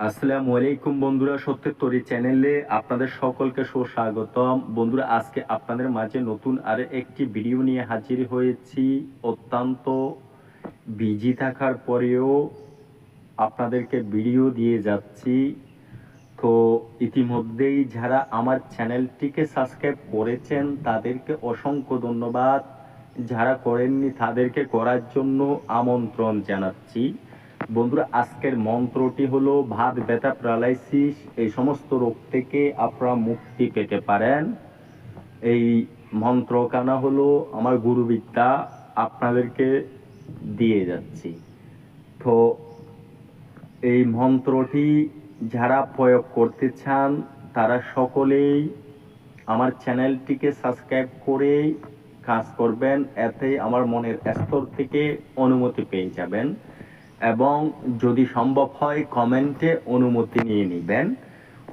আসসালামু আলাইকুম বন্ধুরা, সত্যের তরী চ্যানেলে আপনাদের সকলকে সুস্বাগতম। বন্ধুরা, আজকে আপনাদের মাঝে নতুন আরো একটি ভিডিও নিয়ে হাজির হয়েছি। অত্যন্ত বিজি থাকার পরেও আপনাদেরকে ভিডিও দিয়ে যাচ্ছি। তো ইতিমধ্যেই যারা আমার চ্যানেলটিকে সাবস্ক্রাইব করেছেন তাদেরকে অসংখ্য ধন্যবাদ, যারা করেননি তাদেরকে করার জন্য আমন্ত্রণ জানাচ্ছি। বন্ধুরা, আজকের মন্ত্রটি হলো ভাত ব্যথা, প্যারালাইসিস, এই সমস্ত রোগ থেকে আপনারা মুক্তি পেতে পারেন। এই মন্ত্রখানা হলো আমার গুরুবিদ্যা, আপনাদেরকে দিয়ে যাচ্ছি। তো এই মন্ত্রটি যারা প্রয়োগ করতে চান তারা সকলেই আমার চ্যানেলটিকে সাবস্ক্রাইব করে কাজ করবেন, এতে আমার মনের স্তর থেকে অনুমতি পেয়ে যাবেন। এবং যদি সম্ভব হয় কমেন্টে অনুমতি নিয়ে নেবেন।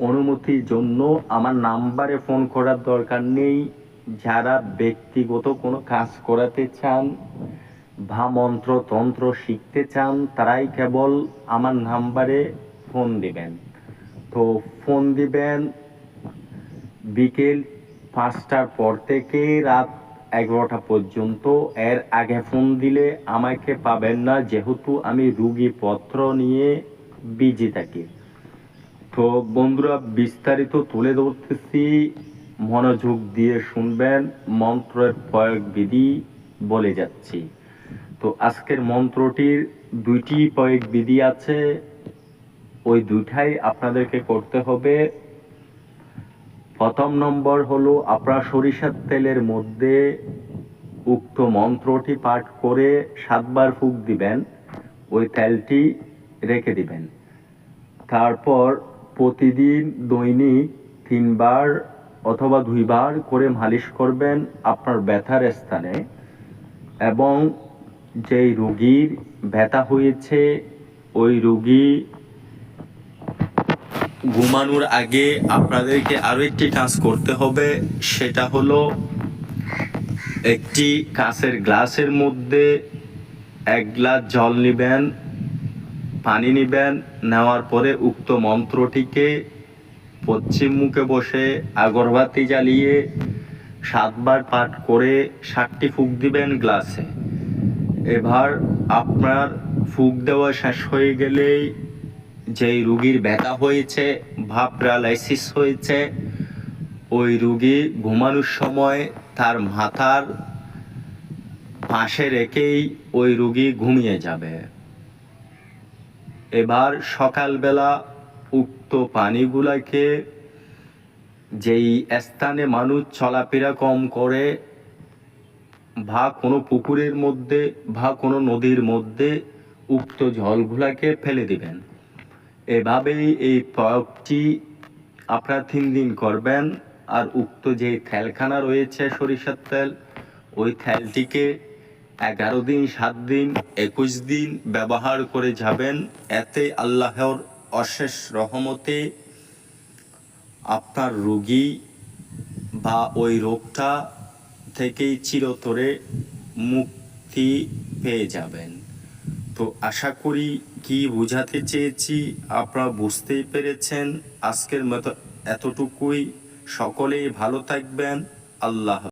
অনুমতির জন্য আমার নাম্বারে ফোন করার দরকার নেই। যারা ব্যক্তিগত কোনো কাজ করাতে চান বা মন্ত্রতন্ত্র শিখতে চান তারাই কেবল আমার নাম্বারে ফোন দিবেন। তো ফোন দিবেন বিকেল 5টার পর থেকে রাত 11টা পর্যন্ত। এর আগে ফোন দিলে আমাকে পাবেন না, যেহেতু আমি রুগীপত্র নিয়ে বিজি থাকি। তো বন্ধুরা, বিস্তারিত তুলে ধরতেছি, মনোযোগ দিয়ে শুনবেন। মন্ত্রের প্রয়োগ বিধি বলে যাচ্ছি। তো আজকের মন্ত্রটির দুইটি প্রয়োগ বিধি আছে, ওই দুইটাই আপনাদেরকে করতে হবে। প্রথম নম্বর হলো আপনার সরিষার তেলের মধ্যে উক্ত মন্ত্রটি পাঠ করে 7বার ফুঁক দিবেন, ওই তেলটি রেখে দিবেন। তারপর প্রতিদিন দৈনিক 3বার অথবা 2বার করে মালিশ করবেন আপনার ব্যথার স্থানে। এবং যেই রোগীর ব্যথা হয়েছে ওই রোগী ঘুমানোর আগে আপনাদেরকে আরো একটি কাজ করতে হবে। সেটা হলো একটি কাঁচের গ্লাসের মধ্যে 1 গ্লাস জল নেবেন, পানি নেবেন। নেওয়ার পরে উক্ত মন্ত্রটিকে পশ্চিম মুখে বসে আগরবাতি জ্বালিয়ে 7বার পাঠ করে 7টি ফুঁক দিবেন গ্লাসে। এবার আপনার ফুঁক দেওয়া শেষ হয়ে গেলেই যেই রুগীর ব্যথা হয়েছে বা প্যারালাইসিস হয়েছে ওই রুগী ঘুমানোর সময় তার মাথার পাশে রেখেই ওই রুগী ঘুমিয়ে যাবে। এবার সকালবেলা উক্ত পানিগুলাকে যেই স্থানে মানুষ চলাফেরা কম করে বা কোনো পুকুরের মধ্যে বা কোনো নদীর মধ্যে উক্ত জলগুলাকে ফেলে দিবেন। এভাবেই এই প্রয়োগটি আপনারা 3 দিন করবেন। আর উক্ত যে তেলখানা রয়েছে সরিষার তেল, ওই তেলটিকে 11 দিন, 7 দিন, 21 দিন ব্যবহার করে যাবেন। এতে আল্লাহর অশেষ রহমতে আপনার রোগী বা ওই রোগটা থেকেই চিরতরে মুক্তি পেয়ে যাবেন। তো আশা করি কি বোঝাতে চেয়েছি আপনারা বুঝতেই পেরেছেন। আজকের মতো এতটুকুই। সকলেই ভালো থাকবেন। আল্লাহ।